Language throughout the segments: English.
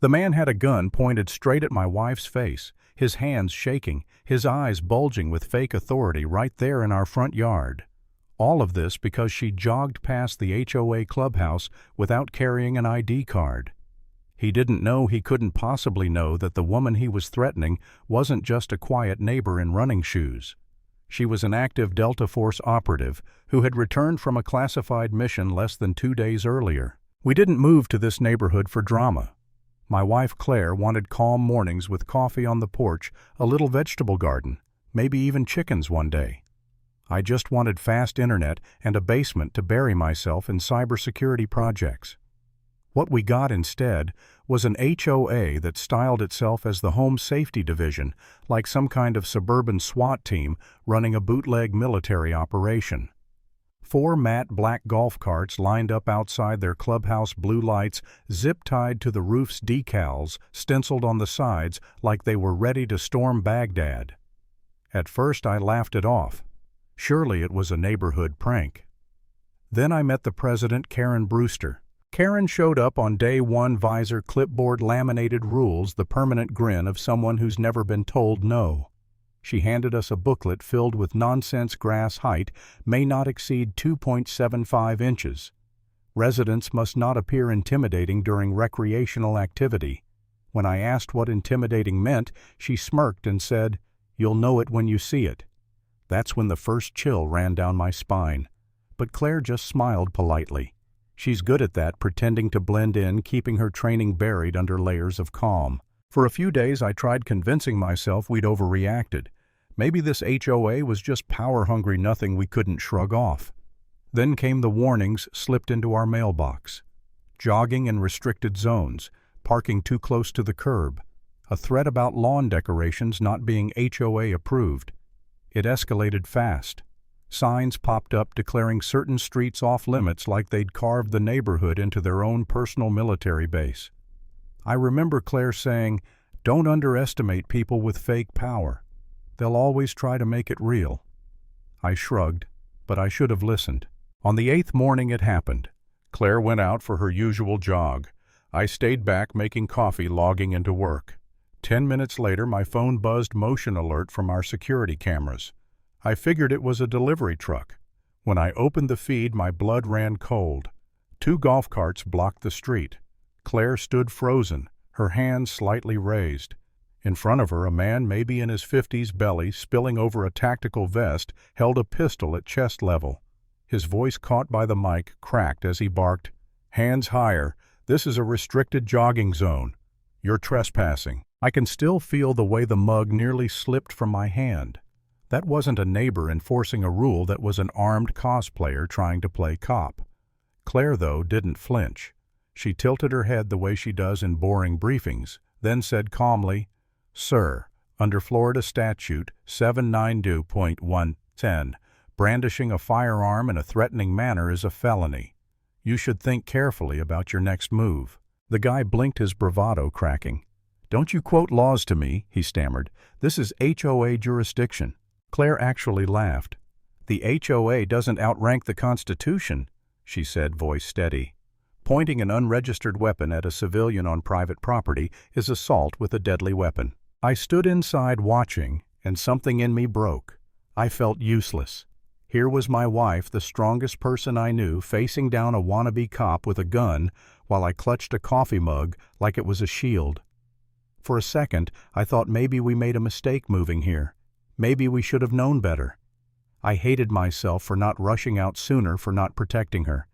The man had a gun pointed straight at my wife's face, his hands shaking, his eyes bulging with fake authority right there in our front yard. All of this because she jogged past the HOA clubhouse without carrying an ID card. He didn't know he couldn't possibly know that the woman he was threatening wasn't just a quiet neighbor in running shoes. She was an active Delta Force operative who had returned from a classified mission less than 2 days earlier. We didn't move to this neighborhood for drama. My wife Claire wanted calm mornings with coffee on the porch, a little vegetable garden, maybe even chickens one day. I just wanted fast internet and a basement to bury myself in cybersecurity projects. What we got instead was an HOA that styled itself as the Home Safety Division, like some kind of suburban SWAT team running a bootleg military operation. 4 matte black golf carts lined up outside their clubhouse blue lights, zip-tied to the roof's decals, stenciled on the sides like they were ready to storm Baghdad. At first I laughed it off. Surely it was a neighborhood prank. Then I met the president, Karen Brewster. Karen showed up on day 1, visor, clipboard, laminated rules, the permanent grin of someone who's never been told no. She handed us a booklet filled with nonsense. Grass height may not exceed 2.75 inches. Residents must not appear intimidating during recreational activity. When I asked what intimidating meant, she smirked and said, "You'll know it when you see it." That's when the first chill ran down my spine. But Claire just smiled politely. She's good at that, pretending to blend in, keeping her training buried under layers of calm. For a few days I tried convincing myself we'd overreacted. Maybe this HOA was just power-hungry nothing we couldn't shrug off. Then came the warnings slipped into our mailbox. Jogging in restricted zones, parking too close to the curb, a threat about lawn decorations not being HOA approved. It escalated fast. Signs popped up declaring certain streets off-limits like they'd carved the neighborhood into their own personal military base. I remember Claire saying, "Don't underestimate people with fake power. They'll always try to make it real." I shrugged, but I should have listened. On the 8th morning it happened. Claire went out for her usual jog. I stayed back making coffee, logging into work. 10 minutes later my phone buzzed motion alert from our security cameras. I figured it was a delivery truck. When I opened the feed, my blood ran cold. 2 golf carts blocked the street. Claire stood frozen, her hands slightly raised. In front of her, a man, maybe in his 50s, belly spilling over a tactical vest, held a pistol at chest level. His voice, caught by the mic, cracked as he barked, "Hands higher. This is a restricted jogging zone. You're trespassing." I can still feel the way the mug nearly slipped from my hand. That wasn't a neighbor enforcing a rule, that was an armed cosplayer trying to play cop. Claire, though, didn't flinch. She tilted her head the way she does in boring briefings, then said calmly, "Sir, under Florida Statute 792.110, brandishing a firearm in a threatening manner is a felony. You should think carefully about your next move." The guy blinked, his bravado cracking. "Don't you quote laws to me," he stammered. "This is HOA jurisdiction." Claire actually laughed. "The HOA doesn't outrank the Constitution," she said, voice steady. Pointing an unregistered weapon at a civilian on private property is assault with a deadly weapon. I stood inside watching, and something in me broke. I felt useless. Here was my wife, the strongest person I knew, facing down a wannabe cop with a gun, while I clutched a coffee mug like it was a shield. For a second, I thought maybe we made a mistake moving here. Maybe we should have known better. I hated myself for not rushing out sooner, for not protecting her.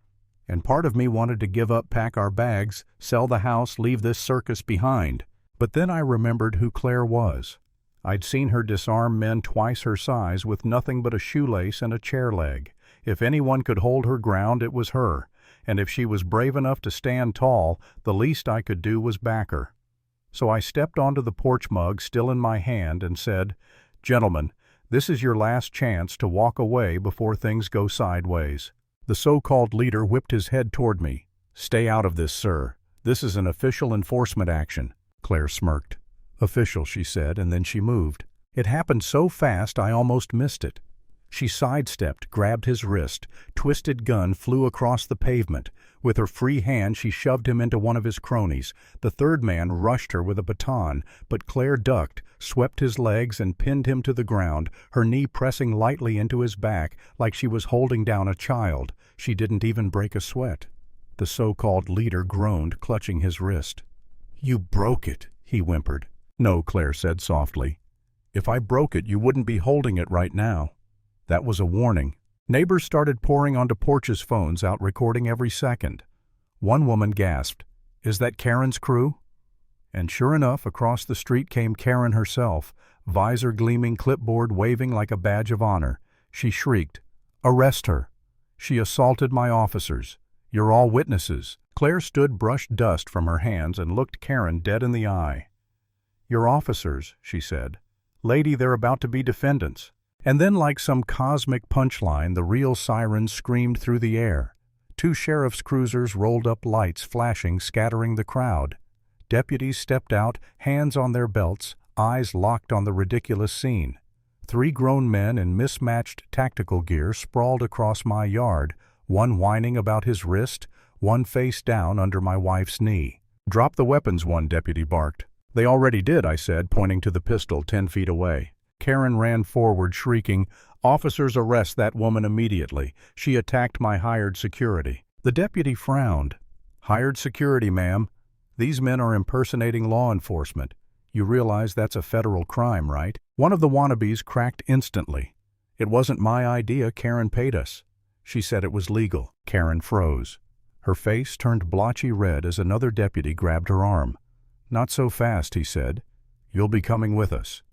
And part of me wanted to give up, pack our bags, sell the house, leave this circus behind. But then I remembered who Claire was. I'd seen her disarm men twice her size with nothing but a shoelace and a chair leg. If anyone could hold her ground, it was her. And if she was brave enough to stand tall, the least I could do was back her. So I stepped onto the porch mug still in my hand and said, "Gentlemen, this is your last chance to walk away before things go sideways." The so-called leader whipped his head toward me. "Stay out of this, sir. This is an official enforcement action." Claire smirked. "Official," she said, and then she moved. It happened so fast I almost missed it. She sidestepped, grabbed his wrist. Twisted gun flew across the pavement. With her free hand, she shoved him into one of his cronies. The third man rushed her with a baton, but Claire ducked, swept his legs, and pinned him to the ground, her knee pressing lightly into his back like she was holding down a child. She didn't even break a sweat. The so-called leader groaned, clutching his wrist. "You broke it," he whimpered. "No," Claire said softly. "If I broke it, you wouldn't be holding it right now." That was a warning. Neighbors started pouring onto porches' phones out, recording every second. One woman gasped, "Is that Karen's crew?" And sure enough, across the street came Karen herself, visor gleaming, clipboard waving like a badge of honor. She shrieked, "Arrest her! She assaulted my officers. You're all witnesses." Claire stood, brushed dust from her hands, and looked Karen dead in the eye. "Your officers," she said. "Lady, they're about to be defendants." And then, like some cosmic punchline, the real sirens screamed through the air. 2 sheriff's cruisers rolled up, lights flashing, scattering the crowd. Deputies stepped out, hands on their belts, eyes locked on the ridiculous scene. 3 grown men in mismatched tactical gear sprawled across my yard, one whining about his wrist, one face down under my wife's knee. "Drop the weapons," one deputy barked. "They already did," I said, pointing to the pistol 10 feet away. Karen ran forward, shrieking, "Officers, arrest that woman immediately. She attacked my hired security." The deputy frowned. "Hired security, ma'am? These men are impersonating law enforcement. You realize that's a federal crime, right?" One of the wannabes cracked instantly. "It wasn't my idea. Karen paid us. She said it was legal." Karen froze. Her face turned blotchy red as another deputy grabbed her arm. "Not so fast," he said. "You'll be coming with us.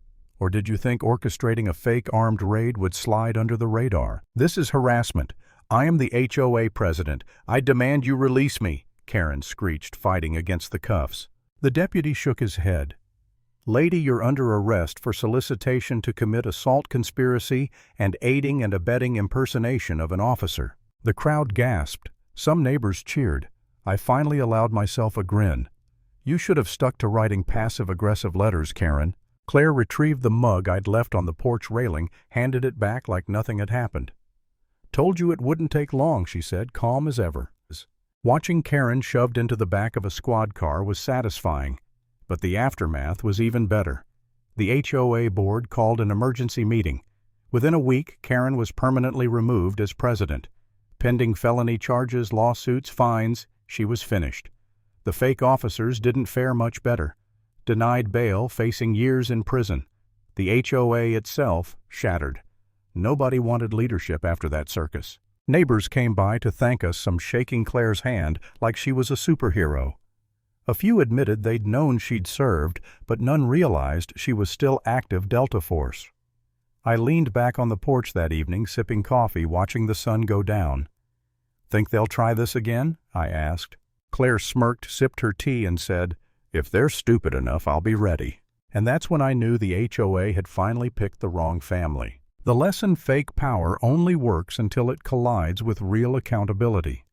Or did you think orchestrating a fake armed raid would slide under the radar? This is harassment. I am the HOA president. I demand you release me," Karen screeched, fighting against the cuffs. The deputy shook his head. "Lady, you're under arrest for solicitation to commit assault conspiracy and aiding and abetting impersonation of an officer." The crowd gasped. Some neighbors cheered. I finally allowed myself a grin. "You should have stuck to writing passive-aggressive letters, Karen." Claire retrieved the mug I'd left on the porch railing, handed it back like nothing had happened. "Told you it wouldn't take long," she said, calm as ever. Watching Karen shoved into the back of a squad car was satisfying, but the aftermath was even better. The HOA board called an emergency meeting. Within a week, Karen was permanently removed as president. Pending felony charges, lawsuits, fines, she was finished. The fake officers didn't fare much better. Denied bail, facing years in prison. The HOA itself shattered. Nobody wanted leadership after that circus. Neighbors came by to thank us, some shaking Claire's hand like she was a superhero. A few admitted they'd known she'd served, but none realized she was still active Delta Force. I leaned back on the porch that evening, sipping coffee, watching the sun go down. "Think they'll try this again?" I asked. Claire smirked, sipped her tea, and said, "If they're stupid enough, I'll be ready." And that's when I knew the HOA had finally picked the wrong family. The lesson: fake power only works until it collides with real accountability.